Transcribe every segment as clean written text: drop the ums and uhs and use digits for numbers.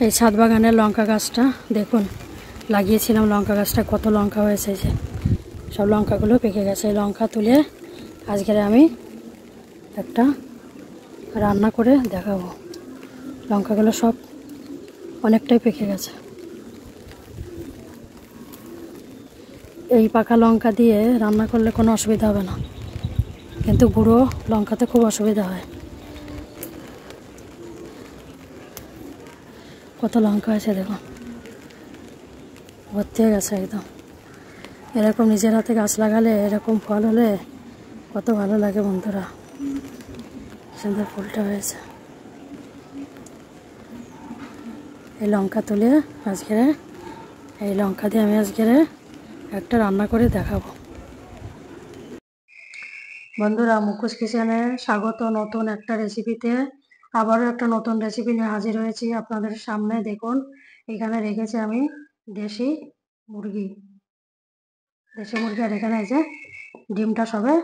এই ছাদ বাগানের লঙ্কা গাছটা দেখুন, লাগিয়েছিলাম লঙ্কা গাছটা, কত লঙ্কা হয়েছে। যে সব লঙ্কাগুলো পেকে গেছে। এই লঙ্কা তুলে আজকের আমি একটা রান্না করে দেখাবো। লঙ্কাগুলো সব অনেকটাই পেকে গেছে। এই পাকা লঙ্কা দিয়ে রান্না করলে কোনো অসুবিধা হবে না, কিন্তু গুঁড়ো লঙ্কাতে খুব অসুবিধা হয়। কত লঙ্কা আছে দেখুন, ভর্তি হয়ে গেছে একদম। এরকম নিজের হাতে গাছ লাগালে এরকম ফল হলে কত ভালো লাগে বন্ধুরা। সুন্দর ফুলটা হয়েছে। এই লঙ্কা তুলে আজকে এই লঙ্কা দিয়ে আমি আজকে একটা রান্না করে দেখাবো। বন্ধুরা, মুখোশ কিচেনে স্বাগত নতুন একটা রেসিপিতে। আবারও একটা নতুন রেসিপি নিয়ে হাজির হয়েছি আপনাদের সামনে। দেখুন, এখানে রেখেছি আমি দেশি মুরগি। আর এখানে এই যে ডিমটা সবে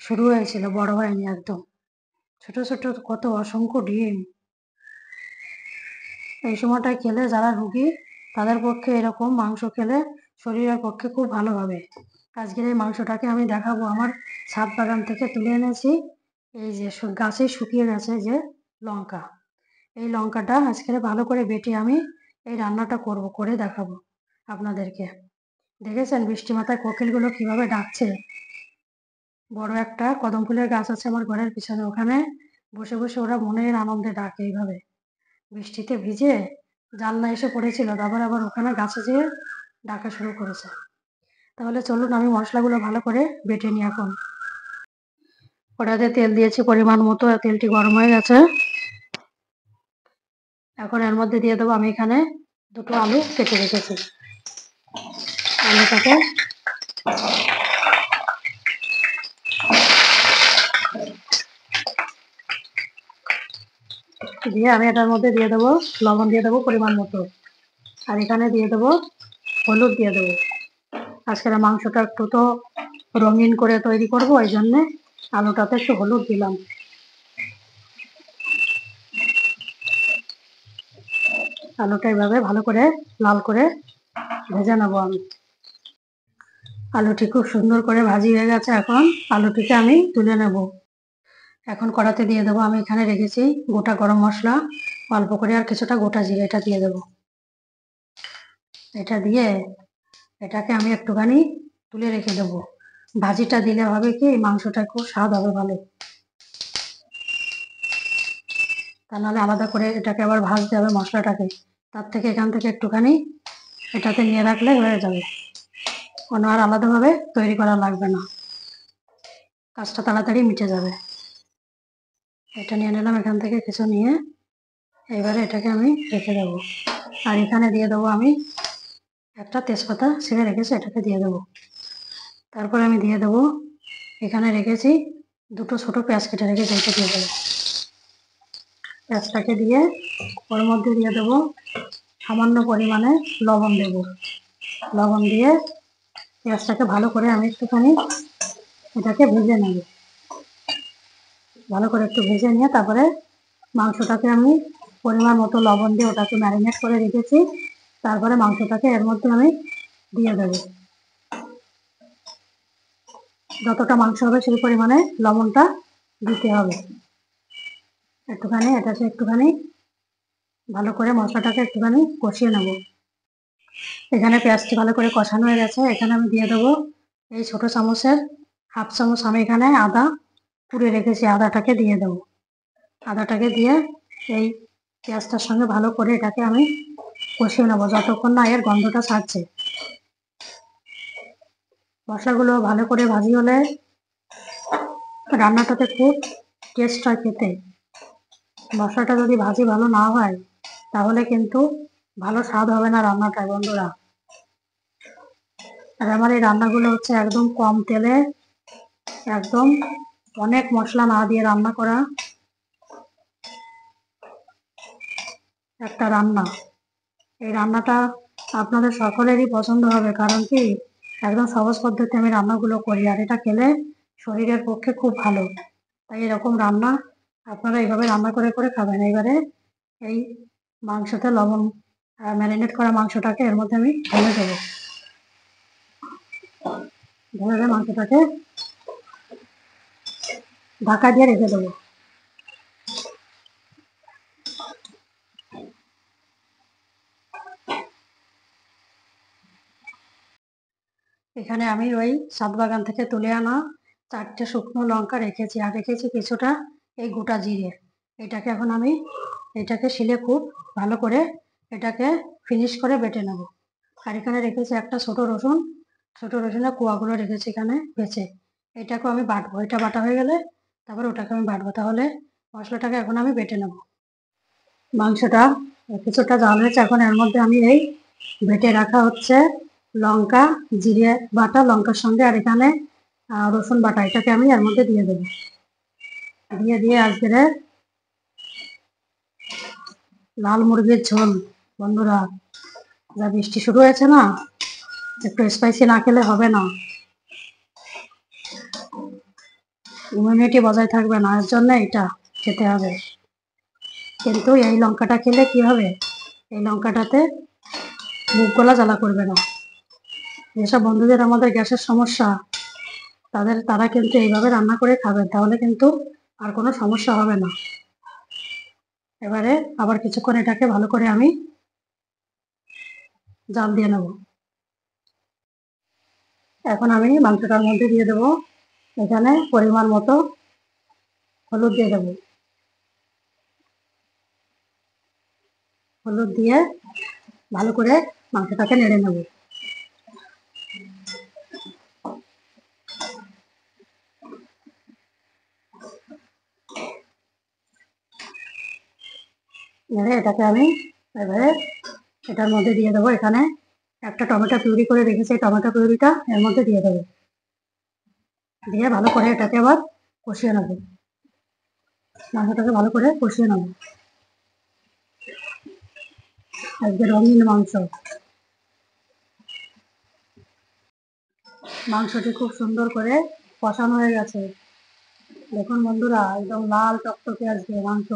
শুরু হয়েছিল, বড় হয়নি একদম, ছোট ছোট কত অসংখ্য ডিম। এই সময়টায় খেলে যারা রোগী তাদের পক্ষে এরকম মাংস খেলে শরীরের পক্ষে খুব ভালো হবে। আজকের এই মাংসটাকে আমি দেখাবো। আমার ছাদ বাগান থেকে তুলে এনেছি এই যে গাছে শুকিয়ে গেছে যে লঙ্কা। এই লঙ্কাটা আজকে ভালো করে বেটে আমি এই রান্নাটা করে দেখাবো আপনাদেরকে। দেখেছেন বৃষ্টি মাথায় কোকিলগুলো কিভাবে ডাকছে। বড় একটা কদম ফুলের গাছ আছে আমার ঘরের পিছনে, ওখানে বসে বসে ওরা মনের আনন্দে ডাকে এইভাবে। বৃষ্টিতে ভিজে জানলা এসে পড়েছিল, তারপর আবার ওখানে গাছে যেয়ে ডাকা শুরু করেছে। তাহলে চলুন আমি মশলাগুলো ভালো করে বেটে নিই। এখন কড়াইতে তেল দিয়েছি পরিমাণ মতো, তেলটি গরম হয়ে গেছে। এখন এর মধ্যে দিয়ে দেবো আমি এখানে দুটো আলু কেটে রেখেছি। আলুটাকে দিয়ে আমি এটার মধ্যে দিয়ে দেবো লবণ, দিয়ে দেবো পরিমাণ মতো, আর এখানে দিয়ে দেবো হলুদ দিয়ে দেবো। আজকের মাংসটা একটু তো রঙিন করে তৈরি করব, ওই জন্যে আলুটাতে একটু হলুদ দিলাম। আলুটা এইভাবে ভালো করে লাল করে ভেজে নেবো আমি। আলুটি খুব সুন্দর করে ভাজি হয়ে গেছে। এখন আলুটিকে আমি তুলে নেব। এখন কড়াতে দিয়ে দেবো আমি এখানে রেখেছি গোটা গরম মশলা অল্প করে, আর কিছুটা গোটা জিরে, এটা দিয়ে দেবো। এটা দিয়ে এটাকে আমি একটুখানি তুলে রেখে দেবো। ভাজিটা দিলে হবে কি মাংসটা খুব স্বাদ হবে ভালো, তা নাহলে আলাদা করে এটাকে আবার ভাজতে হবে মশলাটাকে। তার থেকে এখান থেকে একটুখানি এটাতে নিয়ে রাখলে হয়ে যাবে, কোনো আর আলাদাভাবে তৈরি করা লাগবে না, কাজটা তাড়াতাড়ি মিটে যাবে। এটা নিয়ে নিলাম এখান থেকে কিছু নিয়ে, এবারে এটাকে আমি রেখে দেবো। আর এখানে দিয়ে দেবো আমি একটা তেজপাতা ছেড়ে রেখেছি, এটাকে দিয়ে দেবো। তারপরে আমি দিয়ে দেবো এখানে রেখেছি দুটো ছোট পেঁয়াজ কেটে রেখেছি, এটা দিয়ে দেবো। পেঁয়াজটাকে দিয়ে ওর মধ্যে দিয়ে দেবো সামান্য পরিমাণে লবণ দেবো। লবণ দিয়ে পেঁয়াজটাকে ভালো করে আমি একটুখানি এটাকে ভেজে নেব। ভালো করে একটু ভেজে নিয়ে তারপরে মাংসটাকে আমি পরিমাণ মতো লবণ দিয়ে ওটাকে ম্যারিনেট করে রেখেছি। তারপরে মাংসটাকে এর মধ্যে আমি দিয়ে দেবো। যতটা মাংস হবে সেই পরিমাণে লবণটা দিতে হবে। একটুখানি এটাকে একটুখানি ভালো করে মশলাটাকে একটুখানি কষিয়ে নেব। এখানে পেঁয়াজটি ভালো করে কষানো হয়ে গেছে। এখানে আমি দিয়ে দেবো এই ছোট চামচের হাফ চামচ আমি এখানে আদা পুড়ে রেখেছি, আদাটাকে দিয়ে দেবো। আদাটাকে দিয়ে এই পেঁয়াজটার সঙ্গে ভালো করে এটাকে আমি কষিয়ে নেবো যতক্ষণ না এর গন্ধটা ছাড়ছে। মশলাগুলো ভালো করে ভাজি হলে রান্নাটাতে খুব টেস্ট হয় খেতে। মশলাটা যদি ভাজি ভালো না হয় তাহলে কিন্তু ভালো স্বাদ হবে না রান্নাটায় বন্ধুরা। আর আমার এই রান্নাগুলো হচ্ছে একদম কম তেলে, একদম অনেক মশলা না দিয়ে রান্না করা একটা রান্না। এই রান্নাটা আপনাদের সকলেরই পছন্দ হবে, কারণ কি একদম সহজ পদ্ধতি আমি রান্নাগুলো করি, আর এটা খেলে শরীরের পক্ষে খুব ভালো। তাই এরকম রান্না আপনারা এইভাবে রান্না করে করে খাবেন। এবারে এই মাংসতে লবণ ম্যারিনেট করা মাংসটাকে এর মধ্যে আমি ঢেলে দেবো। ঢেলে মাংসটাকে ঢাকা দিয়ে রেখে দেবো। এখানে আমি ওই ছাদ বাগান থেকে তুলে আনা 4টে শুকনো লঙ্কা রেখেছি, আর রেখেছি কিছুটা এই গোটা জিরে। এখন আমি এটাকে শিলে খুব ভালো করে এটাকে ফিনিশ করে বেটে নেব। আর এখানে রেখেছি একটা ছোট রসুনের কোয়াগুলো রেখেছি এখানে বেছে। এটাকেও আমি বাটবো। এটা বাটা হয়ে গেলে তারপর ওটাকে আমি বাটবো। তাহলে মশলাটাকে এখন আমি বেটে নেব। মাংসটা কিছুটা জাল হয়েছে, এখন এর মধ্যে আমি এই বেটে রাখা হচ্ছে লঙ্কা, জিরে বাটা লঙ্কার সঙ্গে আর এখানে রসুন বাটা, এটাকে আমি এর মধ্যে দিয়ে দেবো। দিয়ে আজকে লাল মুরগির ঝোল। বন্ধুরা, যা বৃষ্টি শুরু হয়েছে না, একটু স্পাইসি না খেলে হবে না, ইমিউনিটি বজায় থাকবে না, এর জন্য এটা খেতে হবে। কিন্তু এই লঙ্কাটা খেলে কি হবে, এই লঙ্কাটাতে মুখ গলা জ্বালা করবে না। যেসব বন্ধুদের আমাদের গ্যাসের সমস্যা, তারা কিন্তু এইভাবে রান্না করে খাবেন, তাহলে কিন্তু আর কোনো সমস্যা হবে না। এবারে আবার কিছুক্ষণ এটাকে ভালো করে আমি জাল দিয়ে নেব। এখন আমি মাংসটার মধ্যে দিয়ে দেবো এখানে পরিমাণ মতো হলুদ দিয়ে দেবো। হলুদ দিয়ে ভালো করে মাংসটাকে নেড়ে নেব। নেড়ে এটাকে আমি এবারে এটার মধ্যে দিয়ে দেবো। এখানে একটা টমেটো পিউরি করে রেখেছি, টমেটো পিউরিটা এর মধ্যে দিয়ে দেবো। দিয়ে ভালো করে এটাকে আবার কষিয়ে নেব। মাংসটাকে ভালো করে কষিয়ে নেব। আজকে রঙিন মাংসটি খুব সুন্দর করে কষানো হয়ে গেছে। দেখুন বন্ধুরা, একদম লাল টকটকে আজকে মাংস,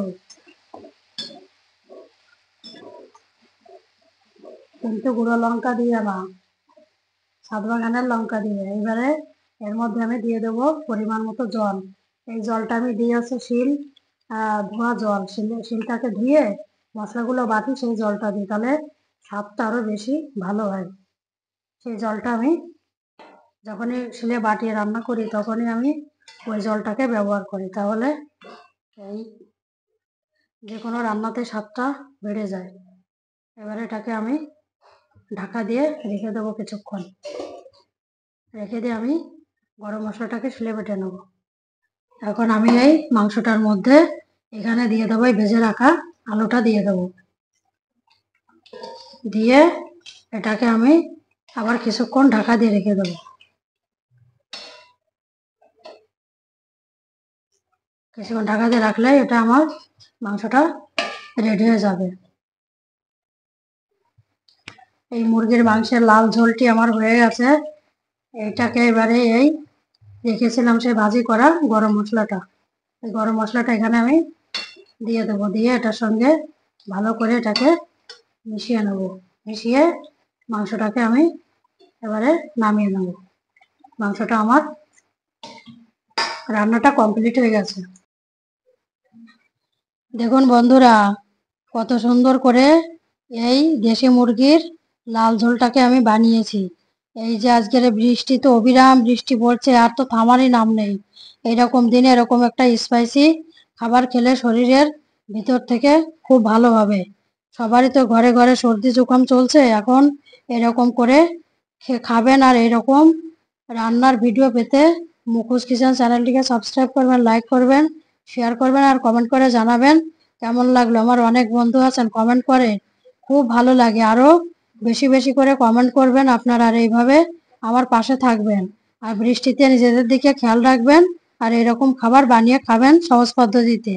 কিন্তু গুঁড়ো লঙ্কা দিয়ে না, ছাদ বাগানের লঙ্কা দিয়ে। এবারে এর মধ্যে আমি দিয়ে দেবো পরিমাণ মতো জল। এই জলটা আমি দিয়েছি ধোয়া জল, শিলটাকে ধুয়ে মশলাগুলো বাটি সেই জলটা দিই, তাহলে স্বাদটা আরো বেশি ভালো হয়। সেই জলটা আমি যখনই শিলে বাটিয়ে রান্না করি তখনই আমি ওই জলটাকে ব্যবহার করি, তাহলে এই যে কোনো রান্নাতে স্বাদটা বেড়ে যায়। এবারে এটাকে আমি ঢাকা দিয়ে রেখে দেবো কিছুক্ষণ। রেখে দিয়ে আমি গরম মশলাটাকে শিলে বেটে নেব। এখন আমি এই মাংসটার মধ্যে এখানে দিয়ে দেবো এই ভেজে রাখা আলুটা দিয়ে দেবো। দিয়ে এটাকে আমি আবার কিছুক্ষণ ঢাকা দিয়ে রেখে দেবো। কিছুক্ষণ ঢাকা দিয়ে রাখলে এটা আমার মাংসটা রেডি হয়ে যাবে। এই মুরগির মাংসের লাল ঝোলটি আমার হয়ে গেছে। এইটাকে এবারে এই রেখেছিলাম সেই ভাজি করা গরম মশলাটা, এই গরম মশলাটা এখানে আমি দিয়ে দেবো। দিয়ে এটার সঙ্গে ভালো করে এটাকে মিশিয়ে নেব। মিশিয়ে মাংসটাকে আমি এবারে নামিয়ে নেব। মাংসটা আমার রান্নাটা কমপ্লিট হয়ে গেছে। দেখুন বন্ধুরা, কত সুন্দর করে এই দেশি মুরগির লাল ঝোলটাকে আমি বানিয়েছি। এই যে আজকের বৃষ্টি, তো অবিরাম বৃষ্টি পড়ছে, আর তো থামারই নাম নেই। এরকম দিনে এরকম একটা স্পাইসি খাবার খেলে শরীরের ভিতর থেকে খুব ভালো হবে। সবারই তো ঘরে ঘরে সর্দি জুকাম চলছে, এখন এরকম করে খাবেন। আর এরকম রান্নার ভিডিও পেতে মুখোশ কিচেন চ্যানেলটিকে সাবস্ক্রাইব করবেন, লাইক করবেন, শেয়ার করবেন আর কমেন্ট করে জানাবেন কেমন লাগলো। আমার অনেক বন্ধু আছেন কমেন্ট করে, খুব ভালো লাগে। আরো বেশি বেশি করে কমেন্ট করবেন আপনারা, আর এইভাবে আমার পাশে থাকবেন। আর বৃষ্টিতে নিজেদের দিকে খেয়াল রাখবেন, আর এরকম খাবার বানিয়ে খাবেন সহজ পদ্ধতিতে।